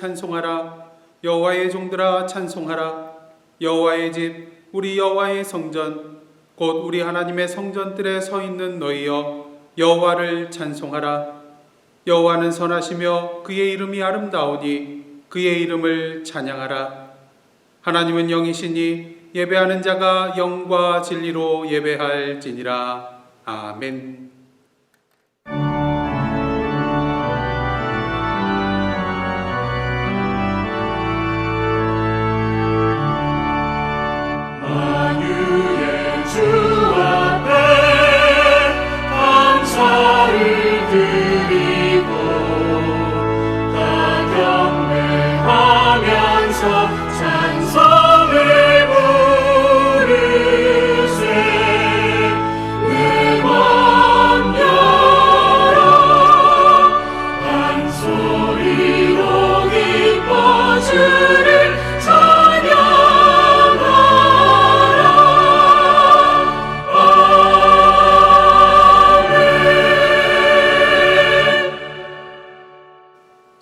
찬송하라. 여호와의 종들아 찬송하라. 여호와의 집 우리 여호와의 성전 곧 우리 하나님의 성전들에 서 있는 너희여 여호와를 찬송하라. 여호와는 선하시며 그의 이름이 아름다우니 그의 이름을 찬양하라. 하나님은 영이시니 예배하는 자가 영과 진리로 예배할지니라. 아멘.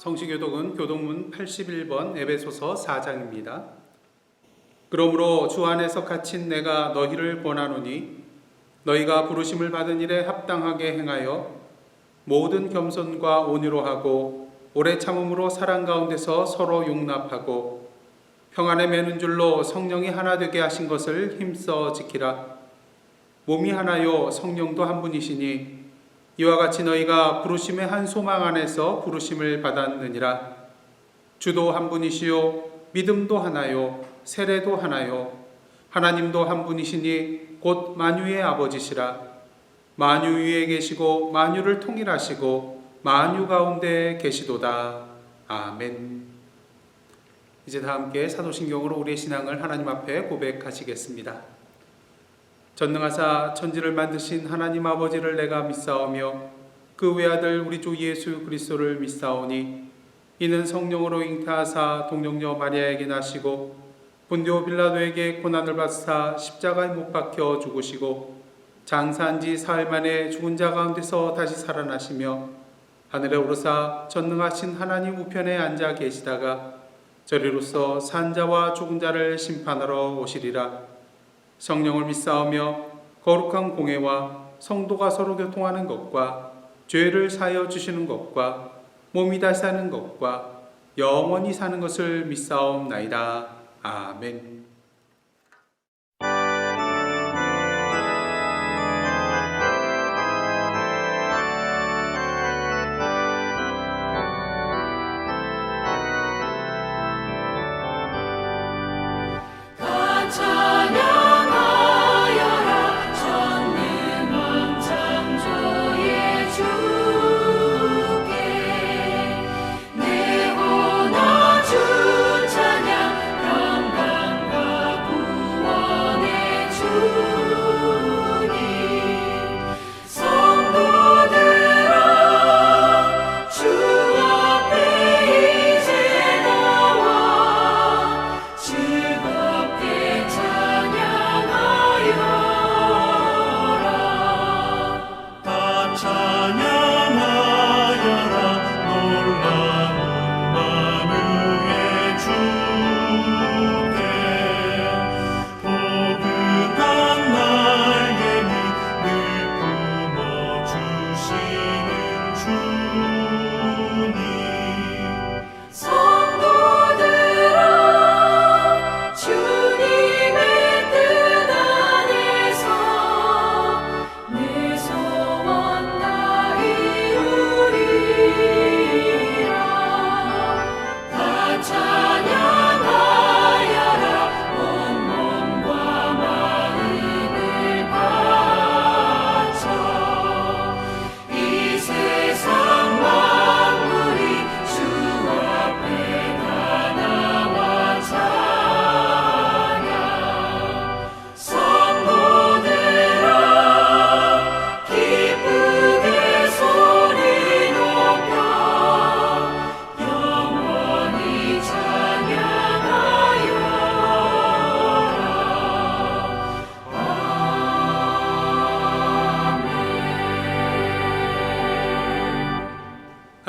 성시교독은 교독문 81번 에베소서 4장입니다. 그러므로 주 안에서 갇힌 내가 너희를 권하노니 너희가 부르심을 받은 일에 합당하게 행하여 모든 겸손과 온유로 하고 오래 참음으로 사랑 가운데서 서로 용납하고 평안에 매는 줄로 성령이 하나 되게 하신 것을 힘써 지키라. 몸이 하나요 성령도 한 분이시니 이와 같이 너희가 부르심의 한 소망 안에서 부르심을 받았느니라. 주도 한 분이시요 믿음도 하나요 세례도 하나요 하나님도 한 분이시니 곧 만유의 아버지시라. 만유 위에 계시고 만유를 통일하시고 만유 가운데 계시도다. 아멘. 이제 다 함께 사도신경으로 우리의 신앙을 하나님 앞에 고백하시겠습니다. 전능하사 천지를 만드신 하나님 아버지를 내가 믿사오며 그 외아들 우리 주 예수 그리스도를 믿사오니 이는 성령으로 잉태하사 동정녀 마리아에게 나시고 본디오 빌라도에게 고난을 받사 십자가에 못 박혀 죽으시고 장사한 지 사흘 만에 죽은 자 가운데서 다시 살아나시며 하늘에 오르사 전능하신 하나님 우편에 앉아 계시다가 저리로서 산 자와 죽은 자를 심판하러 오시리라. 성령을 믿사오며 거룩한 공회와 성도가 서로 교통하는 것과 죄를 사하여 주시는 것과 몸이 다시 사는 것과 영원히 사는 것을 믿사옵나이다. 아멘.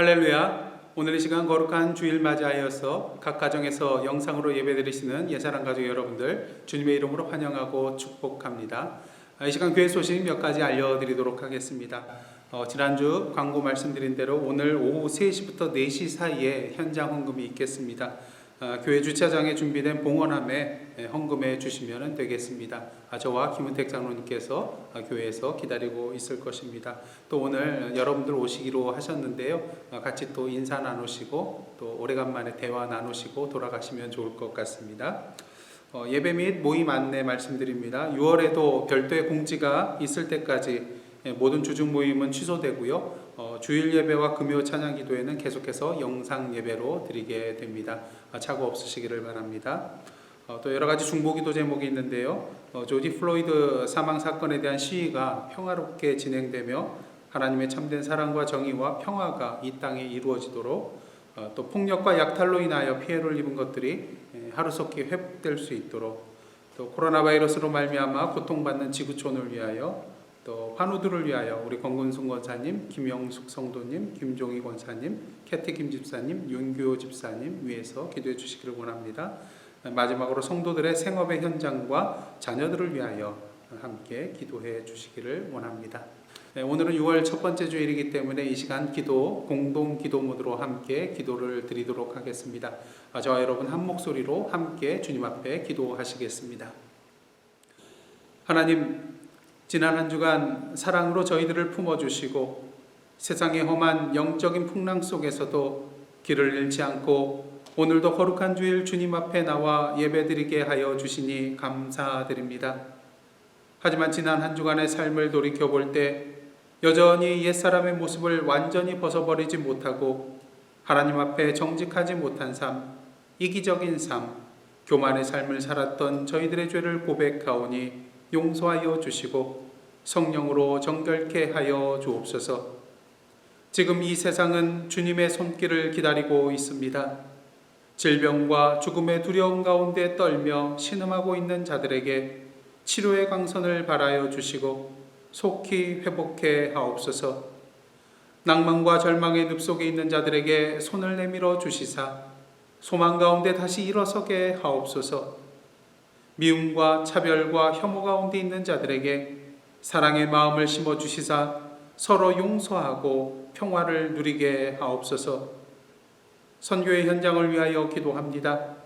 할렐루야. 오늘 이 시간 거룩한 주일 맞이하여서 각 가정에서 영상으로 예배드리시는 예사랑 가족 여러분들 주님의 이름으로 환영하고 축복합니다. 이 시간 교회 소식 몇 가지 알려드리도록 하겠습니다. 지난주 광고 말씀드린 대로 오늘 오후 3시부터 4시 사이에 현장 헌금이 있겠습니다. 교회 주차장에 준비된 봉헌함에 헌금해 주시면 되겠습니다. 저와 김은택 장로님께서 교회에서 기다리고 있을 것입니다. 또 오늘 여러분들 오시기로 하셨는데요. 같이 또 인사 나누시고 또 오래간만에 대화 나누시고 돌아가시면 좋을 것 같습니다. 예배 및 모임 안내 말씀드립니다. 6월에도 별도의 공지가 있을 때까지 모든 주중 모임은 취소되고요. 주일 예배와 금요 찬양 기도회는 계속해서 영상 예배로 드리게 됩니다. 착오 없으시기를 바랍니다. 또 여러 가지 중보 기도 제목이 있는데요. 조지 플로이드 사망 사건에 대한 시위가 평화롭게 진행되며 하나님의 참된 사랑과 정의와 평화가 이 땅에 이루어지도록 또 폭력과 약탈로 인하여 피해를 입은 것들이 하루속히 회복될 수 있도록 또 코로나 바이러스로 말미암아 고통받는 지구촌을 위하여 또 환우들을 위하여 우리 권근순 권사님, 김영숙 성도님, 김종희 권사님, 캐티 김 집사님, 윤규호 집사님 위해서 기도해 주시기를 원합니다. 마지막으로 성도들의 생업의 현장과 자녀들을 위하여 함께 기도해 주시기를 원합니다. 오늘은 6월 첫 번째 주일이기 때문에 이 시간 기도, 공동 기도 모드로 함께 기도를 드리도록 하겠습니다. 저와 여러분 한 목소리로 함께 주님 앞에 기도하시겠습니다. 하나님, 지난 한 주간 사랑으로 저희들을 품어주시고 세상의 험한 영적인 풍랑 속에서도 길을 잃지 않고 오늘도 거룩한 주일 주님 앞에 나와 예배드리게 하여 주시니 감사드립니다. 하지만 지난 한 주간의 삶을 돌이켜볼 때 여전히 옛사람의 모습을 완전히 벗어버리지 못하고 하나님 앞에 정직하지 못한 삶, 이기적인 삶, 교만의 삶을 살았던 저희들의 죄를 고백하오니 용서하여 주시고 성령으로 정결케 하여 주옵소서. 지금 이 세상은 주님의 손길을 기다리고 있습니다. 질병과 죽음의 두려움 가운데 떨며 신음하고 있는 자들에게 치료의 광선을 발하여 주시고 속히 회복해 하옵소서. 낭만과 절망의 늪속에 있는 자들에게 손을 내밀어 주시사 소망 가운데 다시 일어서게 하옵소서. 미움과 차별과 혐오 가운데 있는 자들에게 사랑의 마음을 심어주시사 서로 용서하고 평화를 누리게 하옵소서. 선교의 현장을 위하여 기도합니다.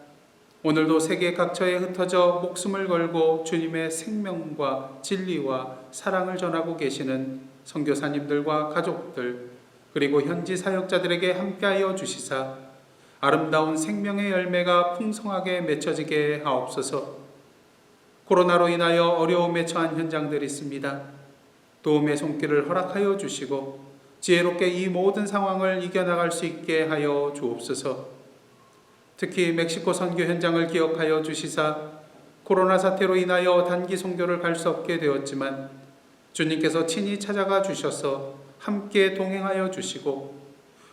오늘도 세계 각처에 흩어져 목숨을 걸고 주님의 생명과 진리와 사랑을 전하고 계시는 선교사님들과 가족들 그리고 현지 사역자들에게 함께하여 주시사 아름다운 생명의 열매가 풍성하게 맺혀지게 하옵소서. 코로나로 인하여 어려움에 처한 현장들이 있습니다. 도움의 손길을 허락하여 주시고 지혜롭게 이 모든 상황을 이겨나갈 수 있게 하여 주옵소서. 특히 멕시코 선교 현장을 기억하여 주시사 코로나 사태로 인하여 단기 선교를 갈 수 없게 되었지만 주님께서 친히 찾아가 주셔서 함께 동행하여 주시고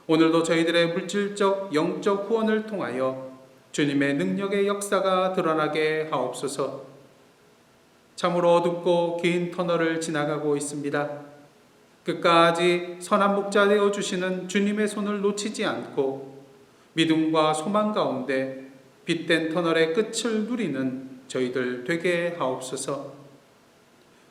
오늘도 저희들의 물질적 영적 후원을 통하여 주님의 능력의 역사가 드러나게 하옵소서. 참으로 어둡고 긴 터널을 지나가고 있습니다. 끝까지 선한 목자 되어 주시는 주님의 손을 놓치지 않고 믿음과 소망 가운데 빛된 터널의 끝을 누리는 저희들 되게 하옵소서.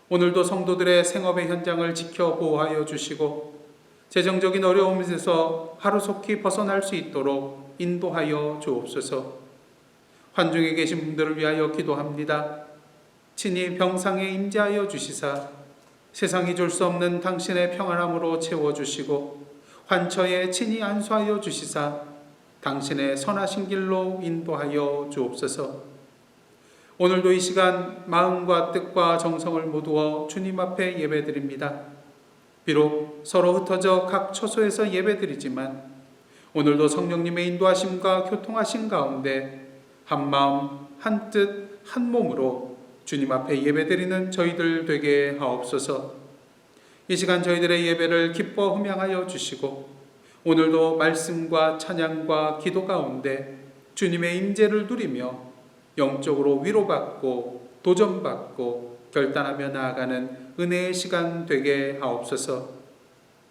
오늘도 성도들의 생업의 현장을 지켜 보호하여 주시고 재정적인 어려움에서 하루속히 벗어날 수 있도록 인도하여 주옵소서. 환중에 계신 분들을 위하여 기도합니다. 친히 병상에 임재하여 주시사 세상이 줄 수 없는 당신의 평안함으로 채워주시고 환처에 친히 안수하여 주시사 당신의 선하신 길로 인도하여 주옵소서. 오늘도 이 시간 마음과 뜻과 정성을 모두어 주님 앞에 예배드립니다. 비록 서로 흩어져 각 처소에서 예배드리지만 오늘도 성령님의 인도하심과 교통하심 가운데 한 마음, 한 뜻, 한 몸으로 주님 앞에 예배드리는 저희들 되게 하옵소서. 이 시간 저희들의 예배를 기뻐 흠양하여 주시고 오늘도 말씀과 찬양과 기도 가운데 주님의 임재를 누리며 영적으로 위로받고 도전받고 결단하며 나아가는 은혜의 시간 되게 하옵소서.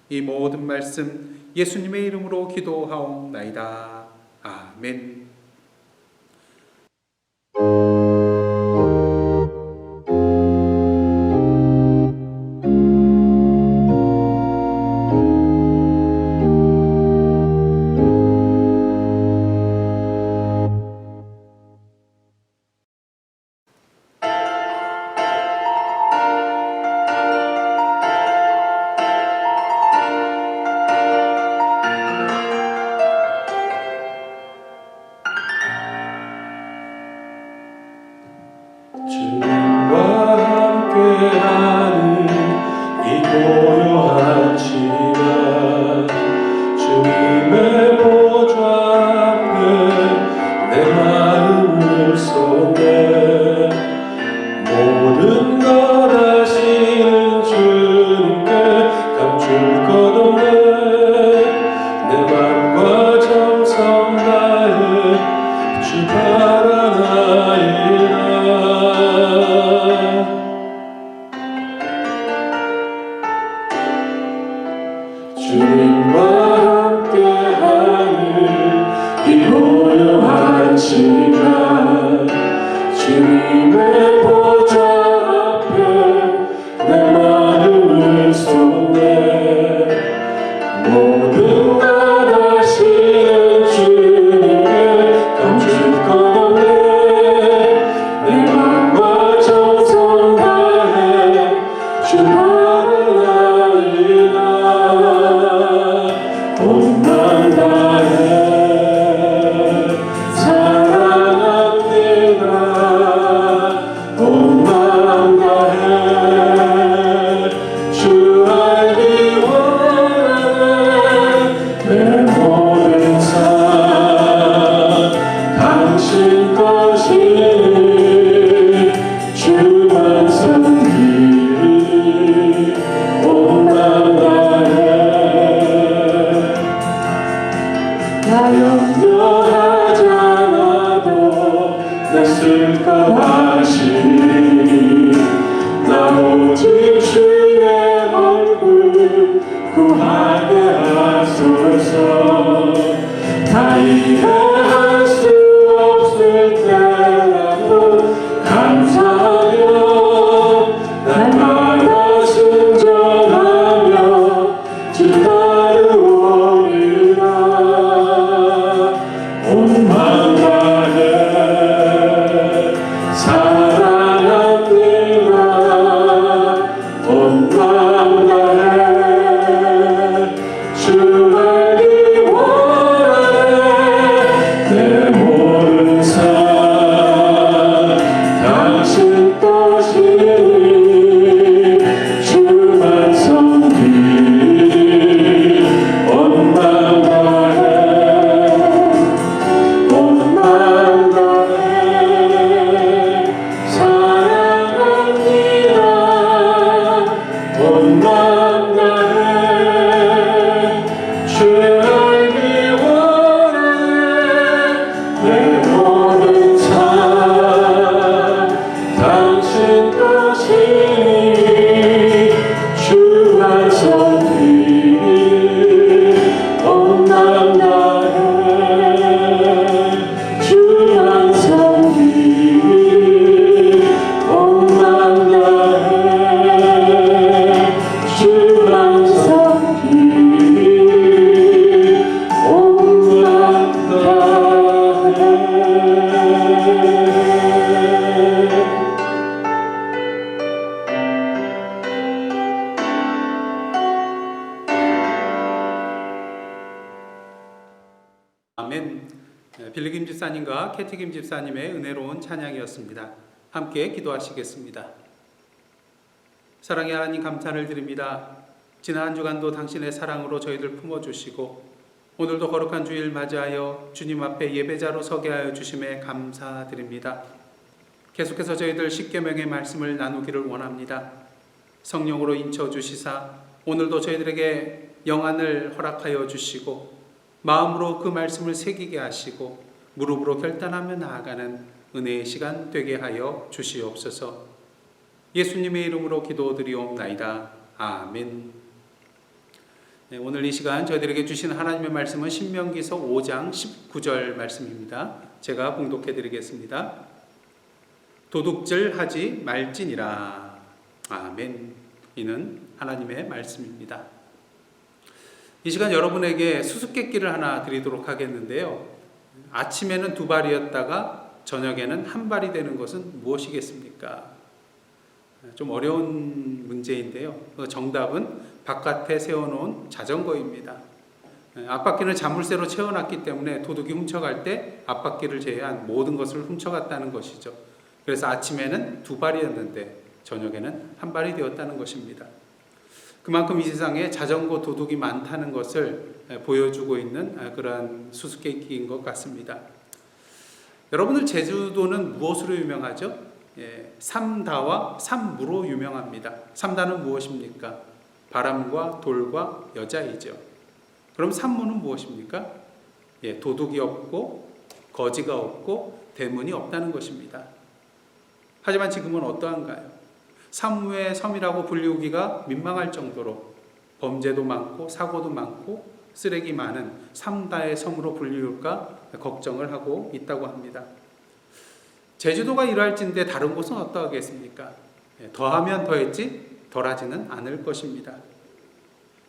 이 모든 말씀 예수님의 이름으로 기도하옵나이다. 아멘. 아멘. 빌리김 집사님과 캐티김 집사님의 은혜로운 찬양이었습니다. 함께 기도하시겠습니다. 사랑의 하나님, 감사를 드립니다. 지난 한 주간도 당신의 사랑으로 저희들 품어주시고 오늘도 거룩한 주일 맞이하여 주님 앞에 예배자로 서게 하여 주심에 감사드립니다. 계속해서 저희들 십계명의 말씀을 나누기를 원합니다. 성령으로 인쳐주시사 오늘도 저희들에게 영안을 허락하여 주시고 마음으로 그 말씀을 새기게 하시고 무릎으로 결단하며 나아가는 은혜의 시간 되게 하여 주시옵소서. 예수님의 이름으로 기도드리옵나이다. 아멘. 오늘 이 시간 저희들에게 주신 하나님의 말씀은 신명기서 5장 19절 말씀입니다. 제가 봉독해 드리겠습니다. 도둑질하지 말지니라. 아멘. 이는 하나님의 말씀입니다. 이 시간 여러분에게 수수께끼를 하나 드리도록 하겠는데요. 아침에는 2발이었다가 저녁에는 1발이 되는 것은 무엇이겠습니까? 좀 어려운 문제인데요. 정답은 바깥에 세워놓은 자전거입니다. 앞바퀴는 자물쇠로 채워놨기 때문에 도둑이 훔쳐갈 때 앞바퀴를 제외한 모든 것을 훔쳐갔다는 것이죠. 그래서 아침에는 2발이었는데 저녁에는 1발이 되었다는 것입니다. 그만큼 이 세상에 자전거 도둑이 많다는 것을 보여주고 있는 그러한 수수께끼인 것 같습니다. 여러분들 제주도는 무엇으로 유명하죠? 삼다와 삼무로 유명합니다. 삼다는 무엇입니까? 바람과 돌과 여자이죠. 그럼 삼무는 무엇입니까? 도둑이 없고 거지가 없고 대문이 없다는 것입니다. 하지만 지금은 어떠한가요? 삼무의 섬이라고 불리우기가 민망할 정도로 범죄도 많고 사고도 많고 쓰레기 많은 삼다의 섬으로 불리울까 걱정을 하고 있다고 합니다. 제주도가 이러할진데 다른 곳은 어떠하겠습니까? 더하면 더했지 덜하지는 않을 것입니다.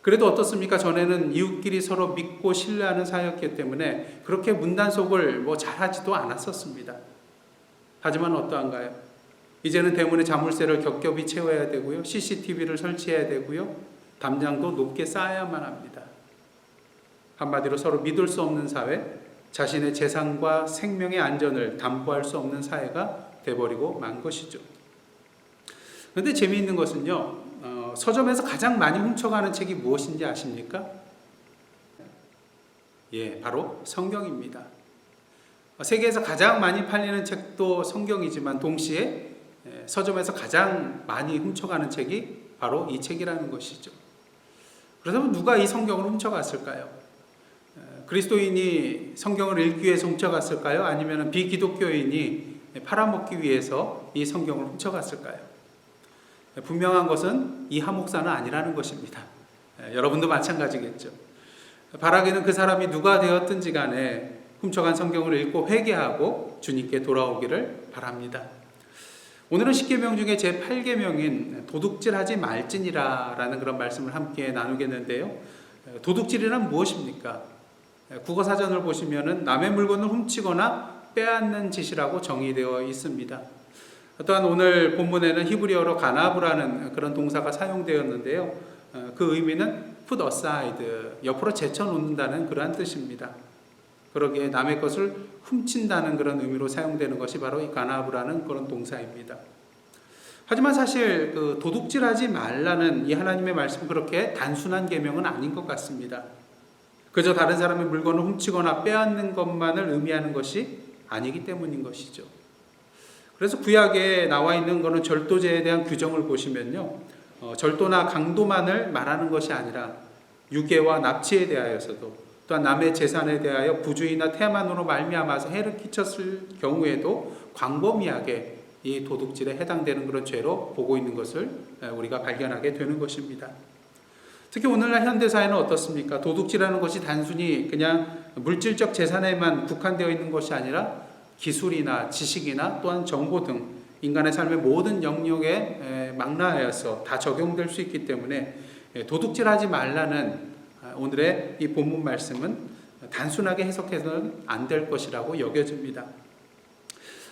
그래도 어떻습니까? 전에는 이웃끼리 서로 믿고 신뢰하는 사이였기 때문에 그렇게 문단속을 잘하지도 않았었습니다. 하지만 어떠한가요? 이제는 대문에 자물쇠를 겹겹이 채워야 되고요. CCTV를 설치해야 되고요. 담장도 높게 쌓아야만 합니다. 한마디로 서로 믿을 수 없는 사회, 자신의 재산과 생명의 안전을 담보할 수 없는 사회가 돼버리고 만 것이죠. 그런데 재미있는 것은요. 서점에서 가장 많이 훔쳐가는 책이 무엇인지 아십니까? 바로 성경입니다. 세계에서 가장 많이 팔리는 책도 성경이지만 동시에 서점에서 가장 많이 훔쳐가는 책이 바로 이 책이라는 것이죠. 그렇다면 누가 이 성경을 훔쳐갔을까요? 그리스도인이 성경을 읽기 위해서 훔쳐갔을까요? 아니면 비기독교인이 팔아먹기 위해서 이 성경을 훔쳐갔을까요? 분명한 것은 이 한 목사는 아니라는 것입니다. 여러분도 마찬가지겠죠. 바라기는 그 사람이 누가 되었든지 간에 훔쳐간 성경을 읽고 회개하고 주님께 돌아오기를 바랍니다. 오늘은 10계명 중에 제8계명인 도둑질하지 말지니라 라는 그런 말씀을 함께 나누겠는데요. 도둑질이란 무엇입니까? 국어사전을 보시면 남의 물건을 훔치거나 빼앗는 짓이라고 정의되어 있습니다. 또한 오늘 본문에는 히브리어로 가나브라는 그런 동사가 사용되었는데요. 그 의미는 put aside, 옆으로 제쳐놓는다는 그러한 뜻입니다. 그러기에 남의 것을 훔친다는 그런 의미로 사용되는 것이 바로 이 가나브라는 그런 동사입니다. 하지만 사실 도둑질하지 말라는 이 하나님의 말씀은 그렇게 단순한 계명은 아닌 것 같습니다. 그저 다른 사람의 물건을 훔치거나 빼앗는 것만을 의미하는 것이 아니기 때문인 것이죠. 그래서 구약에 나와 있는 것은 절도죄에 대한 규정을 보시면요. 절도나 강도만을 말하는 것이 아니라 유괴와 납치에 대하여서도 또한 남의 재산에 대하여 부주의나 태만으로 말미암아서 해를 끼쳤을 경우에도 광범위하게 이 도둑질에 해당되는 그런 죄로 보고 있는 것을 우리가 발견하게 되는 것입니다. 특히 오늘날 현대사회는 어떻습니까? 도둑질하는 것이 단순히 그냥 물질적 재산에만 국한되어 있는 것이 아니라 기술이나 지식이나 또한 정보 등 인간의 삶의 모든 영역에 망라하여서 다 적용될 수 있기 때문에 도둑질하지 말라는 오늘의 이 본문 말씀은 단순하게 해석해서는 안 될 것이라고 여겨집니다.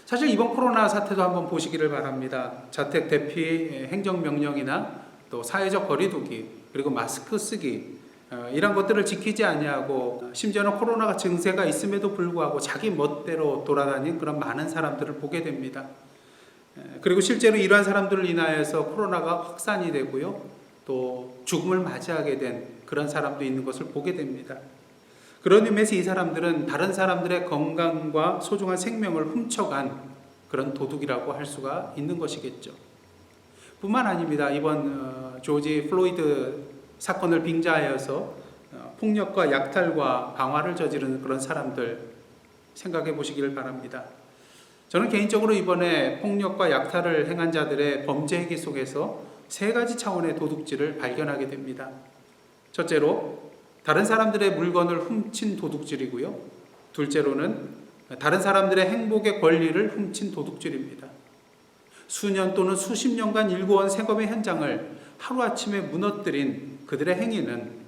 사실 이번 코로나 사태도 한번 보시기를 바랍니다. 자택 대피 행정명령이나 또 사회적 거리두기 그리고 마스크 쓰기 이런 것들을 지키지 아니하고 심지어는 코로나가 증세가 있음에도 불구하고 자기 멋대로 돌아다니는 그런 많은 사람들을 보게 됩니다. 그리고 실제로 이러한 사람들을 인하여서 코로나가 확산이 되고요. 또 죽음을 맞이하게 된 그런 사람도 있는 것을 보게 됩니다. 그런 의미에서 이 사람들은 다른 사람들의 건강과 소중한 생명을 훔쳐간 그런 도둑이라고 할 수가 있는 것이겠죠. 뿐만 아닙니다. 이번 조지 플로이드 사건을 빙자하여서 폭력과 약탈과 방화를 저지르는 그런 사람들 생각해 보시기를 바랍니다. 저는 개인적으로 이번에 폭력과 약탈을 행한 자들의 범죄 행위 속에서 3가지 차원의 도둑질을 발견하게 됩니다. 첫째로 다른 사람들의 물건을 훔친 도둑질이고요. 둘째로는 다른 사람들의 행복의 권리를 훔친 도둑질입니다. 수년 또는 수십 년간 일궈온 생업의 현장을 하루아침에 무너뜨린 그들의 행위는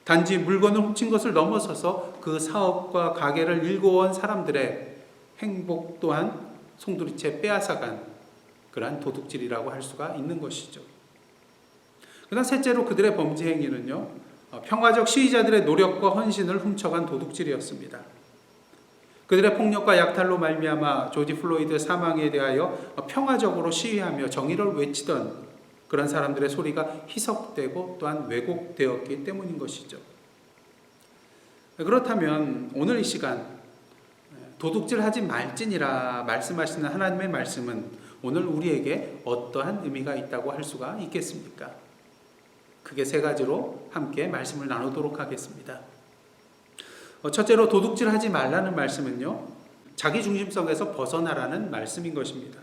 단지 물건을 훔친 것을 넘어서서 그 사업과 가게를 일궈온 사람들의 행복 또한 송두리째 빼앗아간 그러한 도둑질이라고 할 수가 있는 것이죠. 그다음 셋째로 그들의 범죄 행위는요, 평화적 시위자들의 노력과 헌신을 훔쳐간 도둑질이었습니다. 그들의 폭력과 약탈로 말미암아 조지 플로이드 사망에 대하여 평화적으로 시위하며 정의를 외치던 그런 사람들의 소리가 희석되고 또한 왜곡되었기 때문인 것이죠. 그렇다면 오늘 이 시간 도둑질하지 말지니라 말씀하시는 하나님의 말씀은 오늘 우리에게 어떠한 의미가 있다고 할 수가 있겠습니까? 크게 세 가지로 함께 말씀을 나누도록 하겠습니다. 첫째로 도둑질하지 말라는 말씀은요, 자기 중심성에서 벗어나라는 말씀인 것입니다.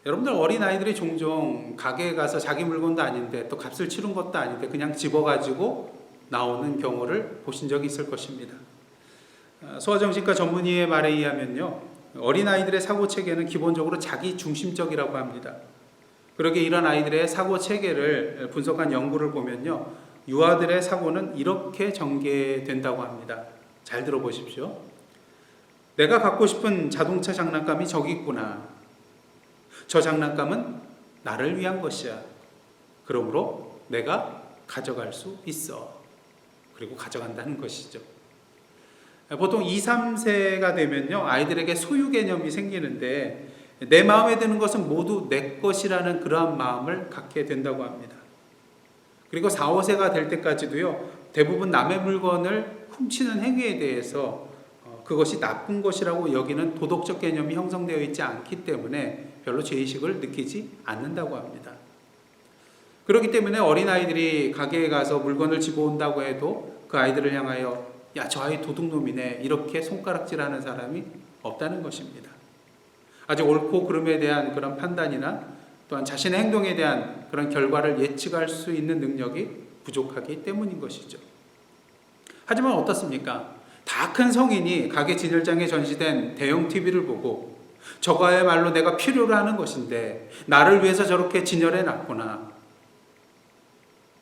여러분들 어린아이들이 종종 가게에 가서 자기 물건도 아닌데 또 값을 치른 것도 아닌데 그냥 집어가지고 나오는 경우를 보신 적이 있을 것입니다. 소아정신과 전문의의 말에 의하면요, 어린아이들의 사고체계는 기본적으로 자기 중심적이라고 합니다. 그러게 이런 아이들의 사고체계를 분석한 연구를 보면요, 유아들의 사고는 이렇게 전개된다고 합니다. 잘 들어보십시오. 내가 갖고 싶은 자동차 장난감이 저기 있구나. 저 장난감은 나를 위한 것이야. 그러므로 내가 가져갈 수 있어. 그리고 가져간다는 것이죠. 보통 2, 3세가 되면요, 아이들에게 소유 개념이 생기는데 내 마음에 드는 것은 모두 내 것이라는 그러한 마음을 갖게 된다고 합니다. 그리고 4, 5세가 될 때까지도요, 대부분 남의 물건을 훔치는 행위에 대해서 그것이 나쁜 것이라고 여기는 도덕적 개념이 형성되어 있지 않기 때문에 별로 죄의식을 느끼지 않는다고 합니다. 그렇기 때문에 어린아이들이 가게에 가서 물건을 집어온다고 해도 그 아이들을 향하여 야, 저 아이 도둑놈이네 이렇게 손가락질하는 사람이 없다는 것입니다. 아직 옳고 그름에 대한 그런 판단이나 또한 자신의 행동에 대한 그런 결과를 예측할 수 있는 능력이 부족하기 때문인 것이죠. 하지만 어떻습니까? 다 큰 성인이 가게 진열장에 전시된 대형 TV를 보고 저거야말로 내가 필요로 하는 것인데 나를 위해서 저렇게 진열해 놨구나.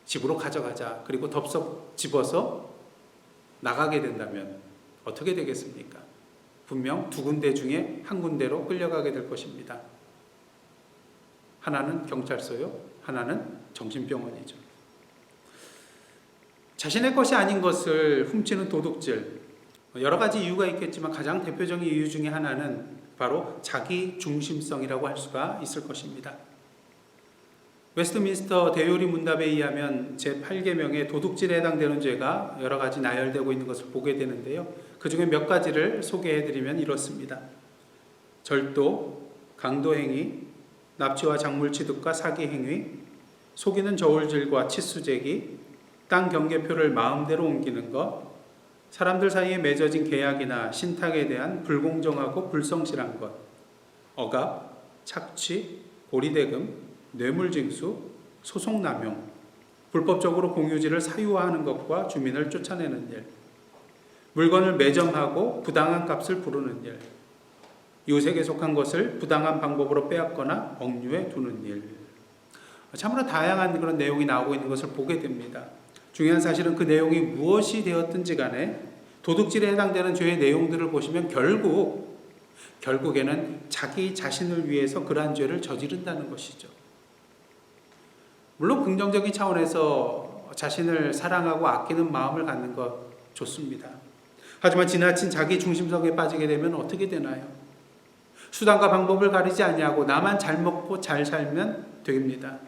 집으로 가져가자. 그리고 덥석 집어서 나가게 된다면 어떻게 되겠습니까? 분명 두 군데 중에 한 군데로 끌려가게 될 것입니다. 하나는 경찰서요, 하나는 정신병원이죠. 자신의 것이 아닌 것을 훔치는 도둑질, 여러 가지 이유가 있겠지만 가장 대표적인 이유 중에 하나는 바로 자기 중심성이라고 할 수가 있을 것입니다. 웨스트민스터 대요리 문답에 의하면 제8계명의 도둑질에 해당되는 죄가 여러 가지 나열되고 있는 것을 보게 되는데요, 그 중에 몇 가지를 소개해드리면 이렇습니다. 절도, 강도행위, 납치와 작물 취득과 사기 행위, 속이는 저울질과 치수재기, 땅 경계표를 마음대로 옮기는 것, 사람들 사이에 맺어진 계약이나 신탁에 대한 불공정하고 불성실한 것, 억압, 착취, 고리대금, 뇌물징수, 소송남용, 불법적으로 공유지를 사유화하는 것과 주민을 쫓아내는 일, 물건을 매점하고 부당한 값을 부르는 일, 이웃에게 속한 것을 부당한 방법으로 빼앗거나 억류해 두는 일. 참으로 다양한 그런 내용이 나오고 있는 것을 보게 됩니다. 중요한 사실은 그 내용이 무엇이 되었든지 간에 도둑질에 해당되는 죄의 내용들을 보시면 결국에는 자기 자신을 위해서 그러한 죄를 저지른다는 것이죠. 물론 긍정적인 차원에서 자신을 사랑하고 아끼는 마음을 갖는 것 좋습니다. 하지만 지나친 자기 중심성에 빠지게 되면 어떻게 되나요? 수단과 방법을 가리지 아니하고 나만 잘 먹고 잘 살면 됩니다.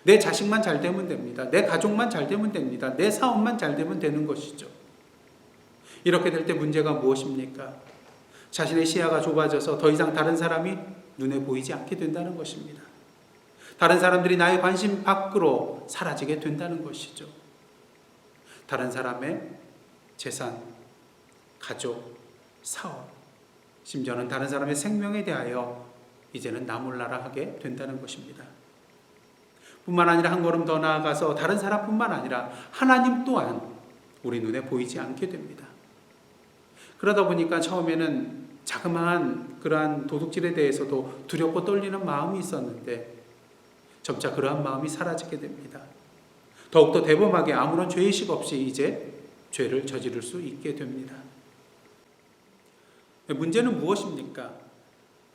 내 자식만 잘 되면 됩니다. 내 가족만 잘 되면 됩니다. 내 사업만 잘 되면 되는 것이죠. 이렇게 될 때 문제가 무엇입니까? 자신의 시야가 좁아져서 더 이상 다른 사람이 눈에 보이지 않게 된다는 것입니다. 다른 사람들이 나의 관심 밖으로 사라지게 된다는 것이죠. 다른 사람의 재산, 가족, 사업, 심지어는 다른 사람의 생명에 대하여 이제는 나 몰라라 하게 된다는 것입니다. 뿐만 아니라 한 걸음 더 나아가서 다른 사람뿐만 아니라 하나님 또한 우리 눈에 보이지 않게 됩니다. 그러다 보니까 처음에는 자그마한 그러한 도둑질에 대해서도 두렵고 떨리는 마음이 있었는데 점차 그러한 마음이 사라지게 됩니다. 더욱더 대범하게 아무런 죄의식 없이 이제 죄를 저지를 수 있게 됩니다. 문제는 무엇입니까?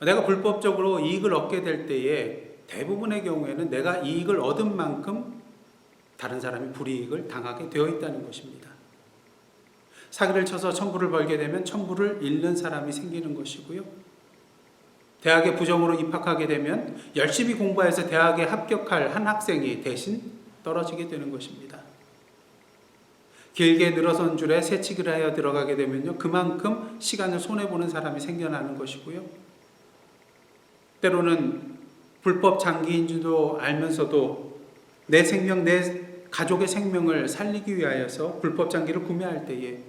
내가 불법적으로 이익을 얻게 될 때에 대부분의 경우에는 내가 이익을 얻은 만큼 다른 사람이 불이익을 당하게 되어 있다는 것입니다. 사기를 쳐서 천불을 벌게 되면 천불을 잃는 사람이 생기는 것이고요. 대학에 부정으로 입학하게 되면 열심히 공부해서 대학에 합격할 한 학생이 대신 떨어지게 되는 것입니다. 길게 늘어선 줄에 새치기를 하여 들어가게 되면요, 그만큼 시간을 손해보는 사람이 생겨나는 것이고요. 때로는 불법 장기인 줄도 알면서도 내 생명, 내 가족의 생명을 살리기 위하여서 불법 장기를 구매할 때에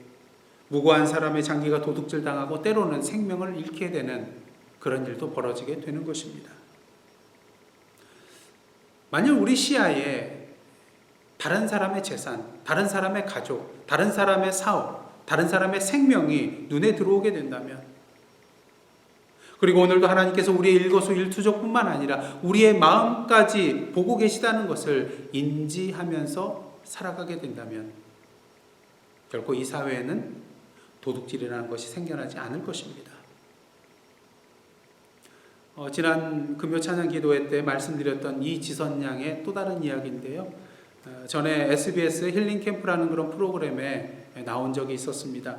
무고한 사람의 장기가 도둑질 당하고 때로는 생명을 잃게 되는 그런 일도 벌어지게 되는 것입니다. 만약 우리 시야에 다른 사람의 재산, 다른 사람의 가족, 다른 사람의 사업, 다른 사람의 생명이 눈에 들어오게 된다면, 그리고 오늘도 하나님께서 우리의 일거수일투족뿐만 아니라 우리의 마음까지 보고 계시다는 것을 인지하면서 살아가게 된다면 결코 이 사회에는 도둑질이라는 것이 생겨나지 않을 것입니다. 지난 금요 찬양 기도회 때 말씀드렸던 이지선 양의 또 다른 이야기인데요. 전에 SBS 힐링 캠프라는 그런 프로그램에 나온 적이 있었습니다.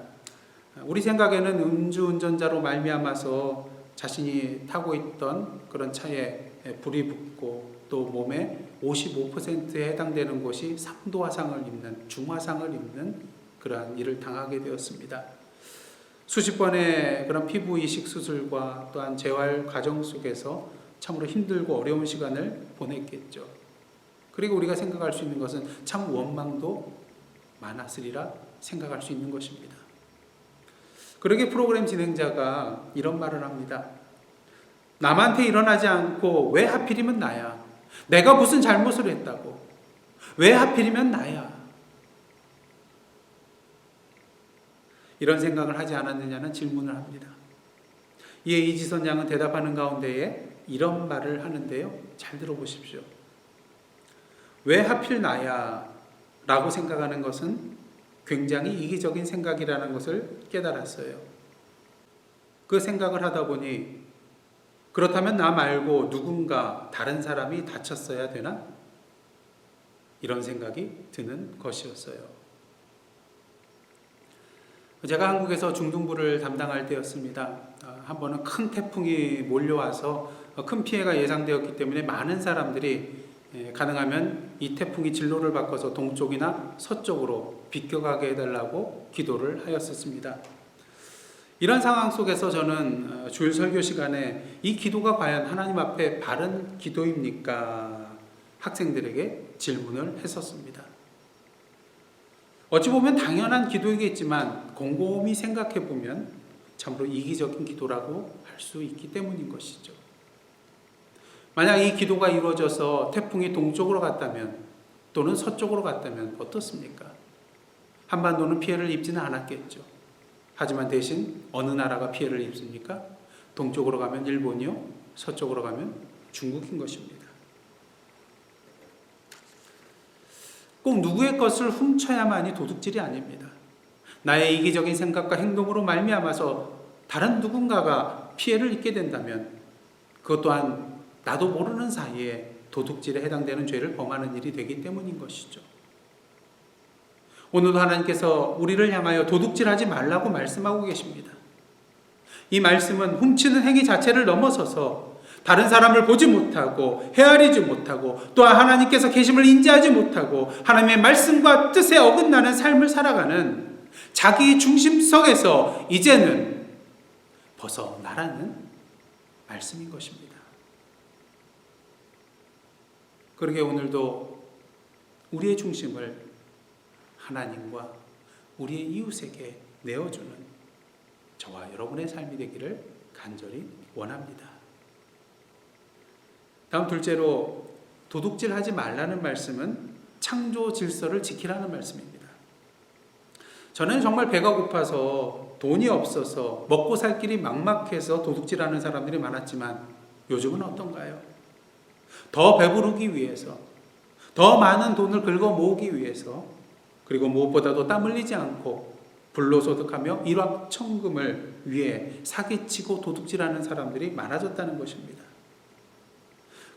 우리 생각에는 음주운전자로 말미암아서 자신이 타고 있던 그런 차에 불이 붙고 또 몸에 55%에 해당되는 곳이 3도 화상을 입는 중화상을 입는 그러한 일을 당하게 되었습니다. 수십 번의 그런 피부 이식 수술과 또한 재활 과정 속에서 참으로 힘들고 어려운 시간을 보냈겠죠. 그리고 우리가 생각할 수 있는 것은 참 원망도 많았으리라 생각할 수 있는 것입니다. 그러게 프로그램 진행자가 이런 말을 합니다. 남한테 일어나지 않고 왜 하필이면 나야? 내가 무슨 잘못을 했다고? 왜 하필이면 나야? 이런 생각을 하지 않았느냐는 질문을 합니다. 이에 이지선 양은 대답하는 가운데에 이런 말을 하는데요. 잘 들어보십시오. 왜 하필 나야? 라고 생각하는 것은 굉장히 이기적인 생각이라는 것을 깨달았어요. 그 생각을 하다 보니 그렇다면 나 말고 누군가 다른 사람이 다쳤어야 되나? 이런 생각이 드는 것이었어요. 제가 한국에서 중등부를 담당할 때였습니다. 한 번은 큰 태풍이 몰려와서 큰 피해가 예상되었기 때문에 많은 사람들이 가능하면 이 태풍이 진로를 바꿔서 동쪽이나 서쪽으로 비껴가게 해달라고 기도를 하였었습니다. 이런 상황 속에서 저는 주일 설교 시간에 이 기도가 과연 하나님 앞에 바른 기도입니까? 학생들에게 질문을 했었습니다. 어찌 보면 당연한 기도이겠지만 곰곰이 생각해 보면 참으로 이기적인 기도라고 할 수 있기 때문인 것이죠. 만약 이 기도가 이루어져서 태풍이 동쪽으로 갔다면 또는 서쪽으로 갔다면 어떻습니까? 한반도는 피해를 입지는 않았겠죠. 하지만 대신 어느 나라가 피해를 입습니까? 동쪽으로 가면 일본이요, 서쪽으로 가면 중국인 것입니다. 꼭 누구의 것을 훔쳐야만이 도둑질이 아닙니다. 나의 이기적인 생각과 행동으로 말미암아서 다른 누군가가 피해를 입게 된다면 그것 또한 나도 모르는 사이에 도둑질에 해당되는 죄를 범하는 일이 되기 때문인 것이죠. 오늘도 하나님께서 우리를 향하여 도둑질하지 말라고 말씀하고 계십니다. 이 말씀은 훔치는 행위 자체를 넘어서서 다른 사람을 보지 못하고 헤아리지 못하고 또한 하나님께서 계심을 인지하지 못하고 하나님의 말씀과 뜻에 어긋나는 삶을 살아가는 자기 중심성에서 이제는 벗어나라는 말씀인 것입니다. 그러게 오늘도 우리의 중심을 하나님과 우리의 이웃에게 내어주는 저와 여러분의 삶이 되기를 간절히 원합니다. 다음 둘째로 도둑질하지 말라는 말씀은 창조 질서를 지키라는 말씀입니다. 저는 정말 배가 고파서 돈이 없어서 먹고 살 길이 막막해서 도둑질하는 사람들이 많았지만 요즘은 어떤가요? 더 배부르기 위해서, 더 많은 돈을 긁어 모으기 위해서, 그리고 무엇보다도 땀 흘리지 않고 불로소득하며 일확천금을 위해 사기치고 도둑질하는 사람들이 많아졌다는 것입니다.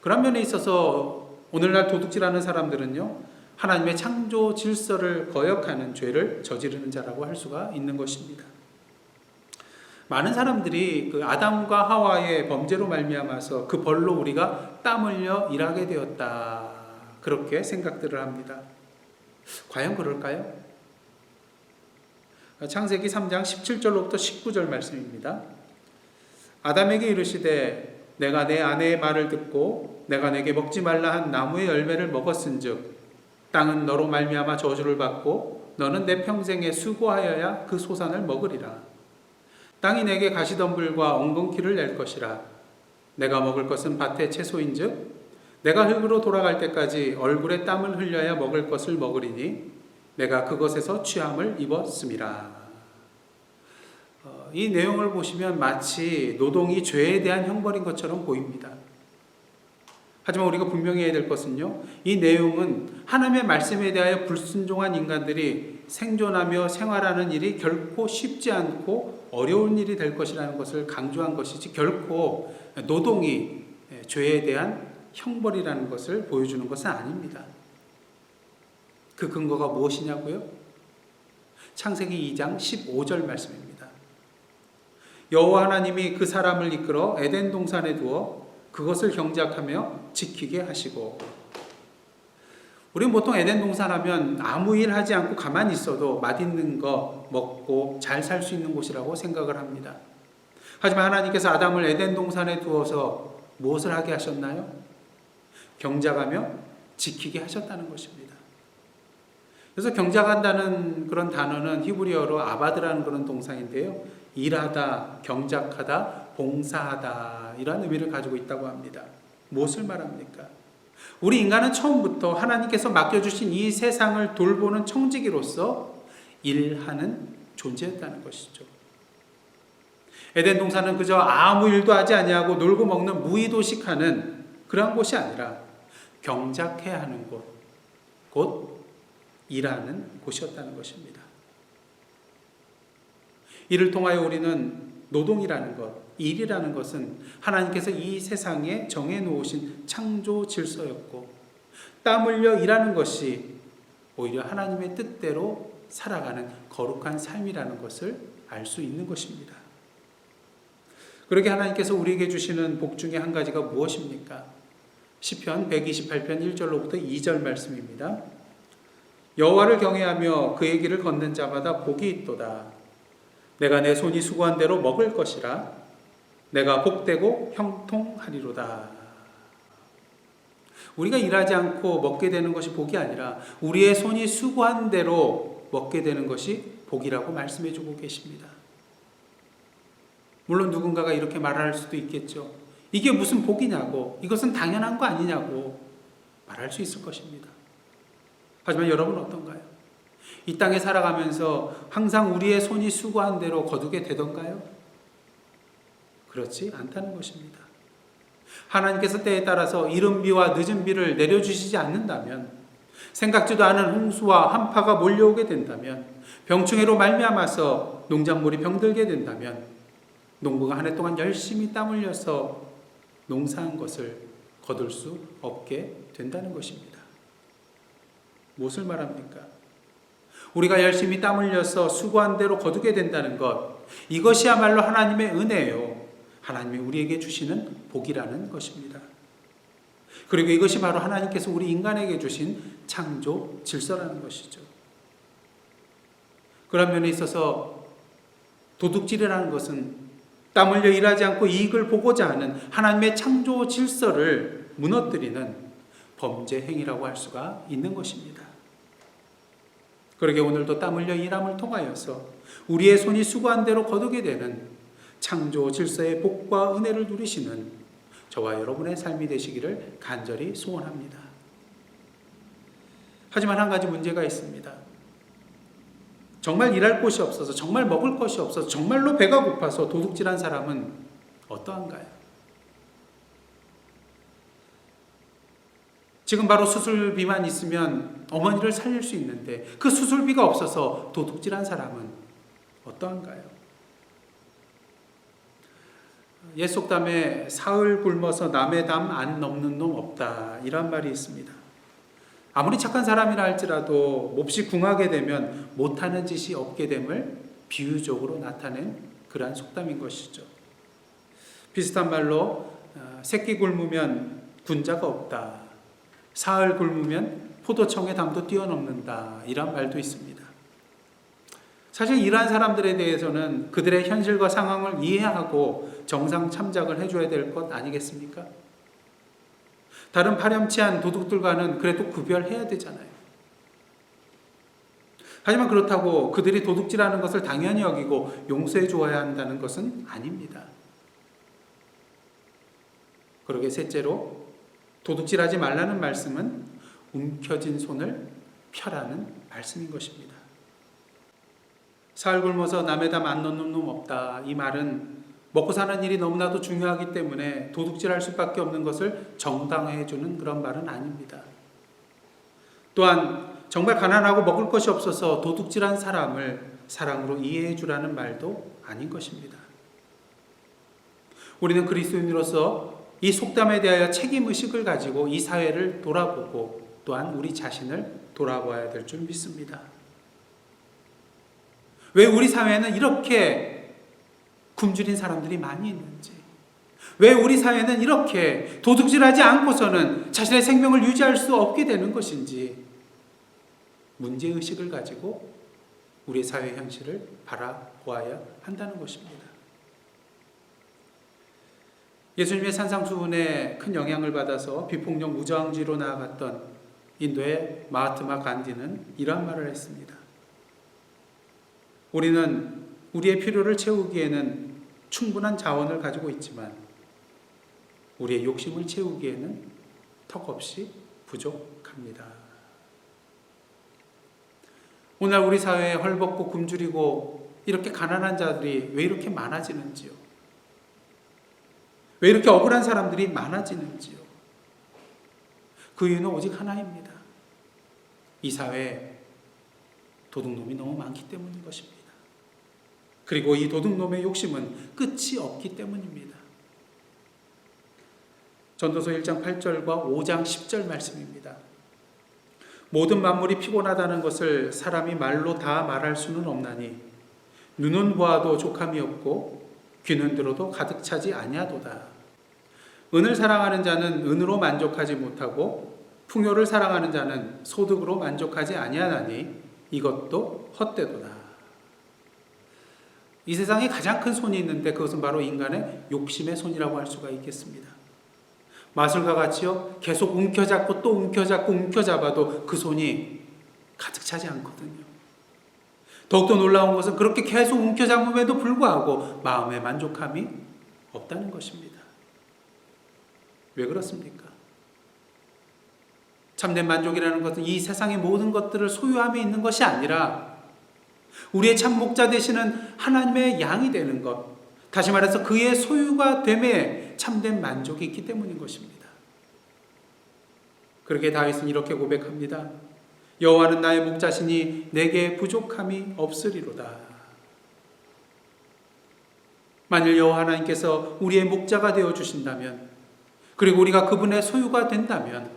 그런 면에 있어서 오늘날 도둑질하는 사람들은요, 하나님의 창조 질서를 거역하는 죄를 저지르는 자라고 할 수가 있는 것입니다. 많은 사람들이 그 아담과 하와의 범죄로 말미암아서 그 벌로 우리가 땀 흘려 일하게 되었다, 그렇게 생각들을 합니다. 과연 그럴까요? 창세기 3장 17절로부터 19절 말씀입니다. 아담에게 이르시되 내가 내 아내의 말을 듣고 내가 내게 먹지 말라 한 나무의 열매를 먹었은즉 땅은 너로 말미암아 저주를 받고 너는 내 평생에 수고하여야 그 소산을 먹으리라. 땅이 내게 가시덤불과 엉겅퀴를 낼 것이라. 내가 먹을 것은 밭의 채소인즉 내가 흙으로 돌아갈 때까지 얼굴에 땀을 흘려야 먹을 것을 먹으리니 내가 그것에서 취함을 입었음이라. 이 내용을 보시면 마치 노동이 죄에 대한 형벌인 것처럼 보입니다. 하지만 우리가 분명히 해야 될 것은요, 이 내용은 하나님의 말씀에 대하여 불순종한 인간들이 생존하며 생활하는 일이 결코 쉽지 않고 어려운 일이 될 것이라는 것을 강조한 것이지 결코 노동이 죄에 대한 형벌이라는 것을 보여주는 것은 아닙니다. 그 근거가 무엇이냐고요? 창세기 2장 15절 말씀입니다. 여호와 하나님이 그 사람을 이끌어 에덴 동산에 두어 그것을 경작하며 지키게 하시고. 우리는 보통 에덴 동산하면 아무 일 하지 않고 가만히 있어도 맛있는 거 먹고 잘 살 수 있는 곳이라고 생각을 합니다. 하지만 하나님께서 아담을 에덴 동산에 두어서 무엇을 하게 하셨나요? 경작하며 지키게 하셨다는 것입니다. 그래서 경작한다는 그런 단어는 히브리어로 아바드라는 그런 동사인데요, 일하다, 경작하다, 봉사하다, 이런 의미를 가지고 있다고 합니다. 무엇을 말합니까? 우리 인간은 처음부터 하나님께서 맡겨주신 이 세상을 돌보는 청지기로서 일하는 존재였다는 것이죠. 에덴 동산은 그저 아무 일도 하지 아니하고 놀고 먹는 무의도식하는 그러한 곳이 아니라 경작해야 하는 곳, 곧 일하는 곳이었다는 것입니다. 이를 통하여 우리는 노동이라는 것, 일이라는 것은 하나님께서 이 세상에 정해놓으신 창조 질서였고, 땀 흘려 일하는 것이 오히려 하나님의 뜻대로 살아가는 거룩한 삶이라는 것을 알 수 있는 것입니다. 그렇게 하나님께서 우리에게 주시는 복 중에 한 가지가 무엇입니까? 시편 128편 1절로부터 2절 말씀입니다. 여호와를 경외하며 그의 길을 걷는 자마다 복이 있도다. 내가 내 손이 수고한 대로 먹을 것이라. 내가 복되고 형통하리로다. 우리가 일하지 않고 먹게 되는 것이 복이 아니라 우리의 손이 수고한 대로 먹게 되는 것이 복이라고 말씀해 주고 계십니다. 물론 누군가가 이렇게 말할 수도 있겠죠. 이게 무슨 복이냐고, 이것은 당연한 거 아니냐고 말할 수 있을 것입니다. 하지만 여러분 어떤가요? 이 땅에 살아가면서 항상 우리의 손이 수고한 대로 거두게 되던가요? 그렇지 않다는 것입니다. 하나님께서 때에 따라서 이른 비와 늦은 비를 내려주시지 않는다면, 생각지도 않은 홍수와 한파가 몰려오게 된다면, 병충해로 말미암아서 농작물이 병들게 된다면, 농부가 한 해 동안 열심히 땀 흘려서 농사한 것을 거둘 수 없게 된다는 것입니다. 무엇을 말합니까? 우리가 열심히 땀 흘려서 수고한 대로 거두게 된다는 것, 이것이야말로 하나님의 은혜예요. 하나님이 우리에게 주시는 복이라는 것입니다. 그리고 이것이 바로 하나님께서 우리 인간에게 주신 창조 질서라는 것이죠. 그런 면에 있어서 도둑질이라는 것은 땀 흘려 일하지 않고 이익을 보고자 하는 하나님의 창조 질서를 무너뜨리는 범죄 행위라고 할 수가 있는 것입니다. 그러게 오늘도 땀 흘려 일함을 통하여서 우리의 손이 수고한 대로 거두게 되는 창조 질서의 복과 은혜를 누리시는 저와 여러분의 삶이 되시기를 간절히 소원합니다. 하지만 한 가지 문제가 있습니다. 정말 일할 곳이 없어서, 정말 먹을 것이 없어서, 정말로 배가 고파서 도둑질한 사람은 어떠한가요? 지금 바로 수술비만 있으면 어머니를 살릴 수 있는데 그 수술비가 없어서 도둑질한 사람은 어떠한가요? 옛 속담에 사흘 굶어서 남의 담 안 넘는 놈 없다, 이런 말이 있습니다. 아무리 착한 사람이라 할지라도 몹시 궁하게 되면 못하는 짓이 없게 됨을 비유적으로 나타낸 그러한 속담인 것이죠. 비슷한 말로 새끼 굶으면 군자가 없다, 사흘 굶으면 포도청의 담도 뛰어넘는다, 이런 말도 있습니다. 사실 이러한 사람들에 대해서는 그들의 현실과 상황을 이해하고 정상 참작을 해줘야 될 것 아니겠습니까? 다른 파렴치한 도둑들과는 그래도 구별해야 되잖아요. 하지만 그렇다고 그들이 도둑질하는 것을 당연히 여기고 용서해 주어야 한다는 것은 아닙니다. 그러게 셋째로, 도둑질하지 말라는 말씀은 움켜진 손을 펴라는 말씀인 것입니다. 사흘 굶어서 남의 담 안 넣는 놈 없다, 이 말은 먹고 사는 일이 너무나도 중요하기 때문에 도둑질할 수밖에 없는 것을 정당화해 주는 그런 말은 아닙니다. 또한 정말 가난하고 먹을 것이 없어서 도둑질한 사람을 사랑으로 이해해 주라는 말도 아닌 것입니다. 우리는 그리스도인으로서 이 속담에 대하여 책임의식을 가지고 이 사회를 돌아보고 또한 우리 자신을 돌아봐야 될 줄 믿습니다. 왜 우리 사회는 이렇게 굶주린 사람들이 많이 있는지, 왜 우리 사회는 이렇게 도둑질하지 않고서는 자신의 생명을 유지할 수 없게 되는 것인지 문제의식을 가지고 우리 사회 현실을 바라보아야 한다는 것입니다. 예수님의 산상수훈에 큰 영향을 받아서 비폭력 무저항주의로 나아갔던 인도의 마하트마 간디는 이러한 말을 했습니다. 우리는 우리의 필요를 채우기에는 충분한 자원을 가지고 있지만 우리의 욕심을 채우기에는 턱없이 부족합니다. 오늘 우리 사회에 헐벗고 굶주리고 이렇게 가난한 자들이 왜 이렇게 많아지는지요? 왜 이렇게 억울한 사람들이 많아지는지요? 그 이유는 오직 하나입니다. 이 사회에 도둑놈이 너무 많기 때문인 것입니다. 그리고 이 도둑놈의 욕심은 끝이 없기 때문입니다. 전도서 1장 8절과 5장 10절 말씀입니다. 모든 만물이 피곤하다는 것을 사람이 말로 다 말할 수는 없나니 눈은 보아도 족함이 없고 귀는 들어도 가득 차지 아니하도다. 은을 사랑하는 자는 은으로 만족하지 못하고 풍요를 사랑하는 자는 소득으로 만족하지 아니하나니 이것도 헛되도다. 이 세상에 가장 큰 손이 있는데 그것은 바로 인간의 욕심의 손이라고 할 수가 있겠습니다. 마술과 같이요, 계속 움켜잡고 또 움켜잡고 움켜잡아도 그 손이 가득 차지 않거든요. 더욱더 놀라운 것은 그렇게 계속 움켜잡음에도 불구하고 마음의 만족함이 없다는 것입니다. 왜 그렇습니까? 참된 만족이라는 것은 이 세상의 모든 것들을 소유함에 있는 것이 아니라 우리의 참 목자 되시는 하나님의 양이 되는 것, 다시 말해서 그의 소유가 됨에 참된 만족이 있기 때문인 것입니다. 그렇게 다윗은 이렇게 고백합니다. 여호와는 나의 목자시니 내게 부족함이 없으리로다. 만일 여호와 하나님께서 우리의 목자가 되어주신다면, 그리고 우리가 그분의 소유가 된다면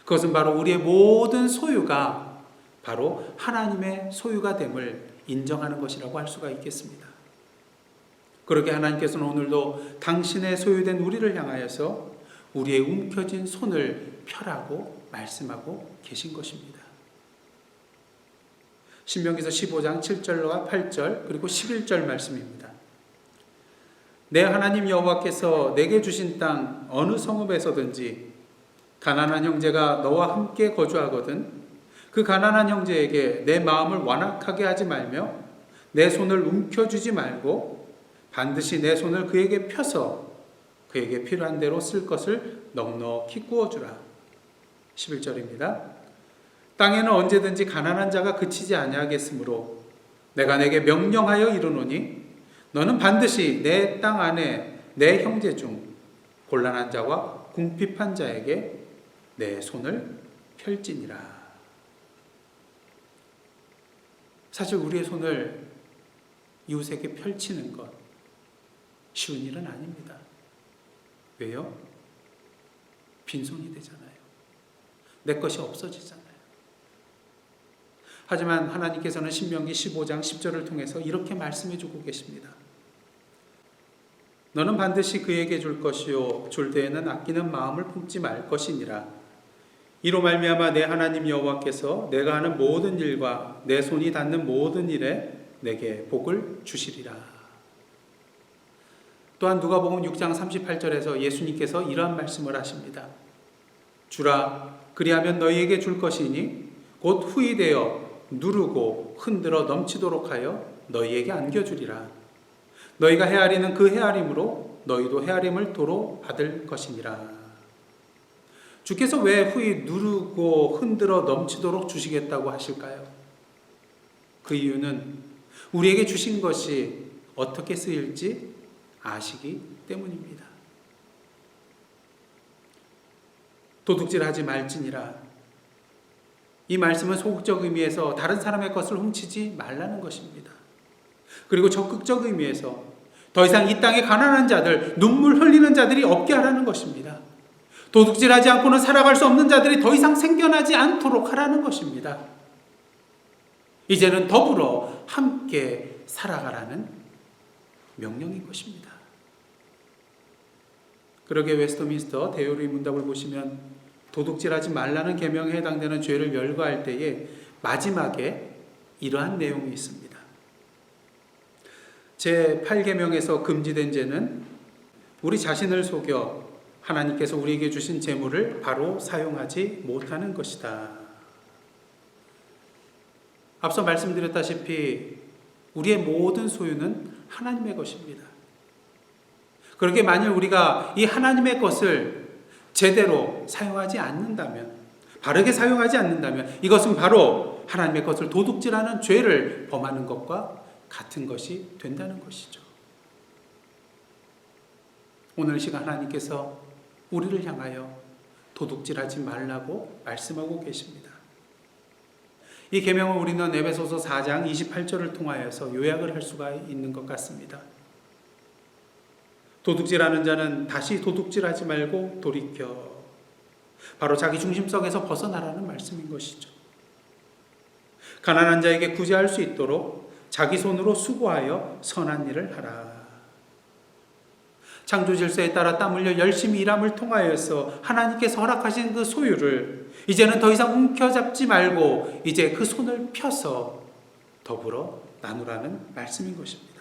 그것은 바로 우리의 모든 소유가 바로 하나님의 소유가 됨을 인정하는 것이라고 할 수가 있겠습니다. 그렇게 하나님께서는 오늘도 당신의 소유된 우리를 향하여서 우리의 움켜진 손을 펴라고 말씀하고 계신 것입니다. 신명기서 15장 7절과 8절 그리고 11절 말씀입니다. 내 하나님 여호와께서 내게 주신 땅 어느 성읍에서든지 가난한 형제가 너와 함께 거주하거든 그 가난한 형제에게 내 마음을 완악하게 하지 말며 내 손을 움켜쥐지 말고 반드시 내 손을 그에게 펴서 그에게 필요한 대로 쓸 것을 넉넉히 구워주라. 11절입니다. 땅에는 언제든지 가난한 자가 그치지 아니하겠으므로 내가 내게 명령하여 이르노니 너는 반드시 내 땅 안에 내 형제 중 곤란한 자와 궁핍한 자에게 내 손을 펼지니라. 사실 우리의 손을 이웃에게 펼치는 것 쉬운 일은 아닙니다. 왜요? 빈손이 되잖아요. 내 것이 없어지잖아요. 하지만 하나님께서는 신명기 15장 10절을 통해서 이렇게 말씀해 주고 계십니다. 너는 반드시 그에게 줄 것이요 줄 때에는 아끼는 마음을 품지 말 것이니라. 이로 말미암아 내 하나님 여호와께서 내가 하는 모든 일과 내 손이 닿는 모든 일에 내게 복을 주시리라. 또한 누가복음 6장 38절에서 예수님께서 이러한 말씀을 하십니다. 주라 그리하면 너희에게 줄 것이니 곧 후히 되어 누르고 흔들어 넘치도록 하여 너희에게 안겨주리라. 너희가 헤아리는 그 헤아림으로 너희도 헤아림을 도로 받을 것이니라. 주께서 왜 후히 누르고 흔들어 넘치도록 주시겠다고 하실까요? 그 이유는 우리에게 주신 것이 어떻게 쓰일지 아시기 때문입니다. 도둑질하지 말지니라. 이 말씀은 소극적 의미에서 다른 사람의 것을 훔치지 말라는 것입니다. 그리고 적극적 의미에서 더 이상 이 땅에 가난한 자들, 눈물 흘리는 자들이 없게 하라는 것입니다. 도둑질하지 않고는 살아갈 수 없는 자들이 더 이상 생겨나지 않도록 하라는 것입니다. 이제는 더불어 함께 살아가라는 명령인 것입니다. 그러게 웨스트민스터 대요리 문답을 보시면 도둑질하지 말라는 계명에 해당되는 죄를 열거할 때에 마지막에 이러한 내용이 있습니다. 제8계명에서 금지된 죄는 우리 자신을 속여 하나님께서 우리에게 주신 재물을 바로 사용하지 못하는 것이다. 앞서 말씀드렸다시피 우리의 모든 소유는 하나님의 것입니다. 그렇게 만일 우리가 이 하나님의 것을 제대로 사용하지 않는다면, 바르게 사용하지 않는다면 이것은 바로 하나님의 것을 도둑질하는 죄를 범하는 것과 같은 것이 된다는 것이죠. 오늘 시간 하나님께서 우리를 향하여 도둑질하지 말라고 말씀하고 계십니다. 이 계명을 우리는 에베소서 4장 28절을 통하여서 요약을 할 수가 있는 것 같습니다. 도둑질하는 자는 다시 도둑질하지 말고 돌이켜 바로 자기 중심성에서 벗어나라는 말씀인 것이죠. 가난한 자에게 구제할 수 있도록 자기 손으로 수고하여 선한 일을 하라. 창조 질서에 따라 땀 흘려 열심히 일함을 통하여서 하나님께서 허락하신 그 소유를 이제는 더 이상 움켜잡지 말고 이제 그 손을 펴서 더불어 나누라는 말씀인 것입니다.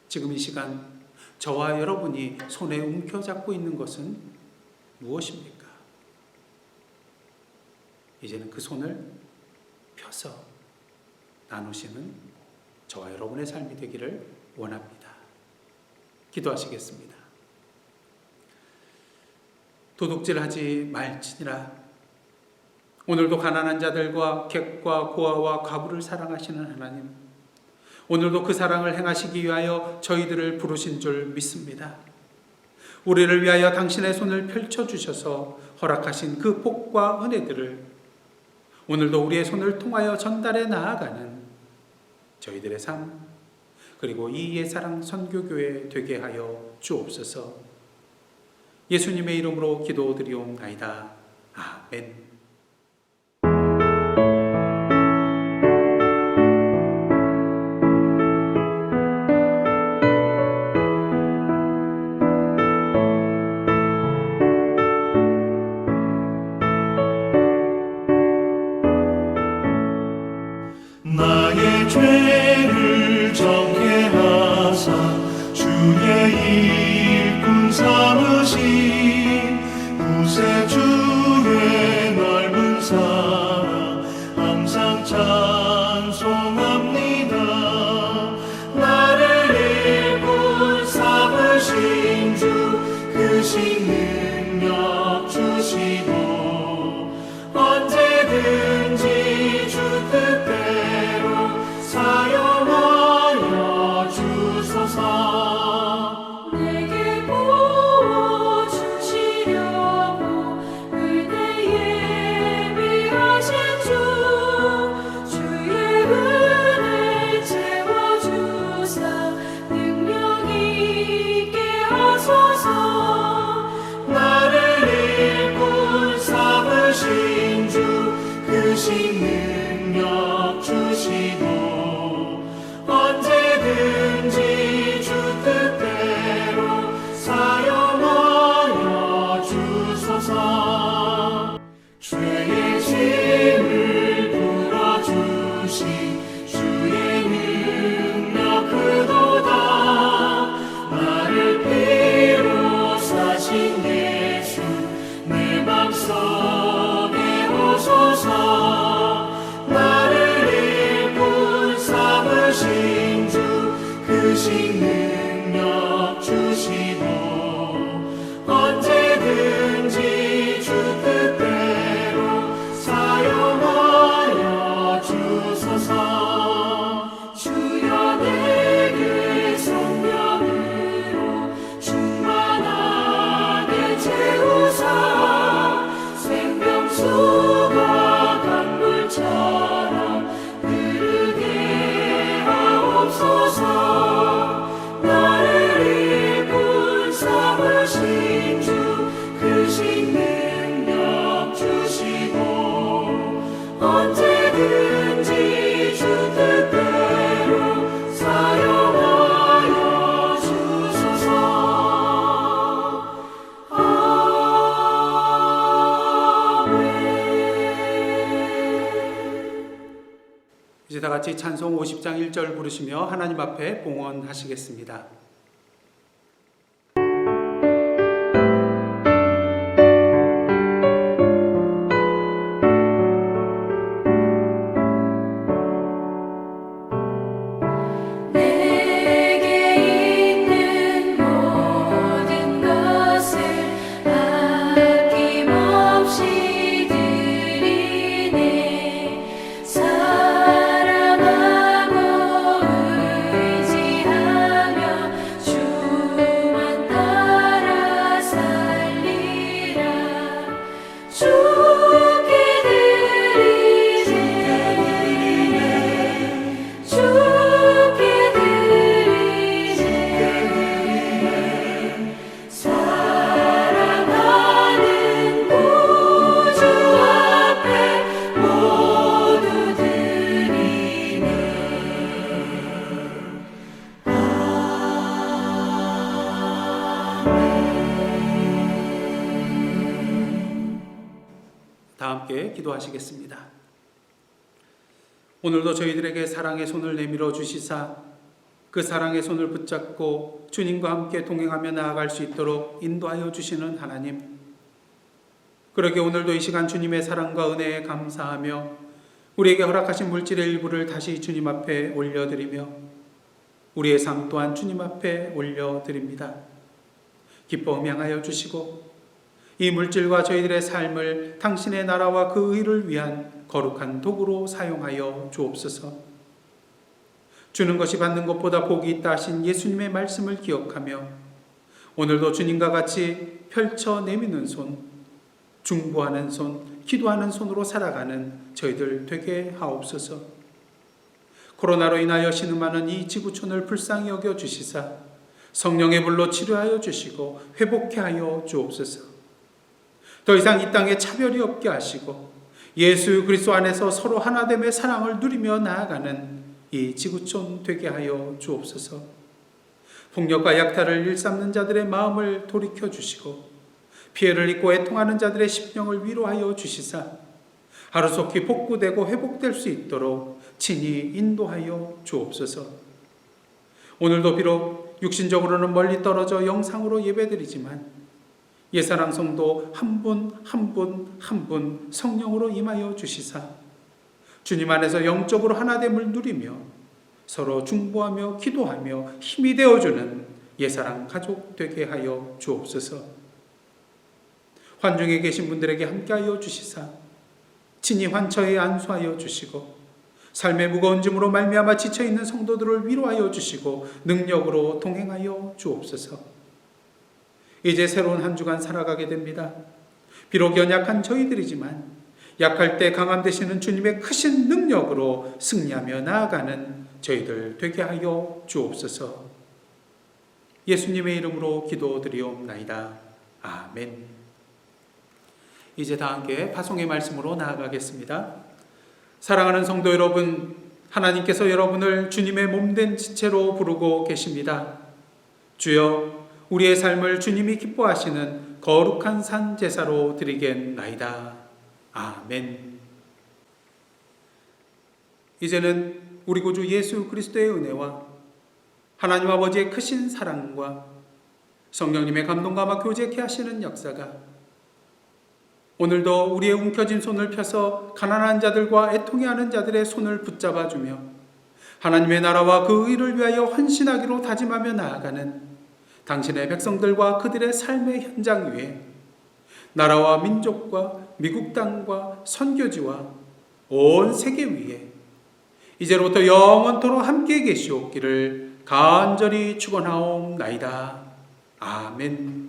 지금 이 시간 저와 여러분이 손에 움켜잡고 있는 것은 무엇입니까? 이제는 그 손을 펴서 나누시는 저와 여러분의 삶이 되기를 원합니다. 기도하시겠습니다. 도둑질하지 말지니라. 오늘도 가난한 자들과 객과 고아와 과부를 사랑하시는 하나님, 오늘도 그 사랑을 행하시기 위하여 저희들을 부르신 줄 믿습니다. 우리를 위하여 당신의 손을 펼쳐주셔서 허락하신 그 복과 은혜들을 오늘도 우리의 손을 통하여 전달해 나아가는 저희들의 삶, 그리고 이의 사랑 선교교회 되게 하여 주옵소서. 예수님의 이름으로 기도드리옵나이다. 아멘. 나의 죄를 정케 하사 주의 일꾼 삼으신 구세주의 넓은 사랑 항상 찬송합니다. 나를 일꾼 삼으신 주 크신 능력 주시고 오신 예수 내 맘속에 오소서. 나를 일꾼 삼으신 주 크신 능력 주시고 언제든지 주 뜻대로 사용하여 주소서. 주여 내게 성령으로 충만하게 채우사 생명수가 강물처럼 흐르게 하옵소서. 나를 일꾼 삼으신 주 크신 능력 주시고 언제든지 주 뜻대로 사용하여 주소서. 이제 다 같이 찬송 50장 1절 부르시며 하나님 앞에 봉헌하시겠습니다. 내게 있는 모든 것을 아낌없이 드리네. 사랑하고 의지하며 주만 따라 살리라. 주께 드리네. 주께 드리네. 사랑하는 구주 앞에 모두 드리네. 다 함께 기도하시겠습니다. 오늘도 저희들에게 사랑의 손을 내밀어 주시사 그 사랑의 손을 붙잡고 주님과 함께 동행하며 나아갈 수 있도록 인도하여 주시는 하나님, 그러게 오늘도 이 시간 주님의 사랑과 은혜에 감사하며 우리에게 허락하신 물질의 일부를 다시 주님 앞에 올려드리며 우리의 삶 또한 주님 앞에 올려드립니다. 기뻐 음양하여 주시고 이 물질과 저희들의 삶을 당신의 나라와 그 의를 위한 거룩한 도구로 사용하여 주옵소서. 주는 것이 받는 것보다 복이 있다 하신 예수님의 말씀을 기억하며 오늘도 주님과 같이 펼쳐 내미는 손, 중보하는 손, 기도하는 손으로 살아가는 저희들 되게 하옵소서. 코로나로 인하여 신음하는 이 지구촌을 불쌍히 여겨 주시사 성령의 불로 치료하여 주시고 회복케 하여 주옵소서. 더 이상 이 땅에 차별이 없게 하시고 예수 그리스도 안에서 서로 하나됨의 사랑을 누리며 나아가는 이 지구촌 되게 하여 주옵소서. 폭력과 약탈을 일삼는 자들의 마음을 돌이켜 주시고 피해를 입고 애통하는 자들의 심령을 위로하여 주시사 하루속히 복구되고 회복될 수 있도록 친히 인도하여 주옵소서. 오늘도 비록 육신적으로는 멀리 떨어져 영상으로 예배드리지만 예사랑 성도 한 분 한 분 한 분 성령으로 임하여 주시사 주님 안에서 영적으로 하나됨을 누리며 서로 중보하며 기도하며 힘이 되어주는 예사랑 가족 되게 하여 주옵소서. 환중에 계신 분들에게 함께하여 주시사 친히 환처에 안수하여 주시고 삶의 무거운 짐으로 말미암아 지쳐있는 성도들을 위로하여 주시고 능력으로 동행하여 주옵소서. 이제 새로운 한 주간 살아가게 됩니다. 비록 연약한 저희들이지만 약할 때 강함 되시는 주님의 크신 능력으로 승리하며 나아가는 저희들 되게 하여 주옵소서. 예수님의 이름으로 기도드리옵나이다. 아멘. 이제 다 함께 파송의 말씀으로 나아가겠습니다. 사랑하는 성도 여러분, 하나님께서 여러분을 주님의 몸된 지체로 부르고 계십니다. 주여, 우리의 삶을 주님이 기뻐하시는 거룩한 산 제사로 드리겠나이다. 아멘. 이제는 우리 구주 예수 그리스도의 은혜와 하나님 아버지의 크신 사랑과 성령님의 감동과 교제케 하시는 역사가 오늘도 우리의 움켜진 손을 펴서 가난한 자들과 애통해하는 자들의 손을 붙잡아주며 하나님의 나라와 그 의를 위하여 헌신하기로 다짐하며 나아가는 당신의 백성들과 그들의 삶의 현장 위에 나라와 민족과 미국 땅과 선교지와 온 세계 위에 이제로부터 영원토록 함께 계시옵기를 간절히 축원하옵나이다. 아멘.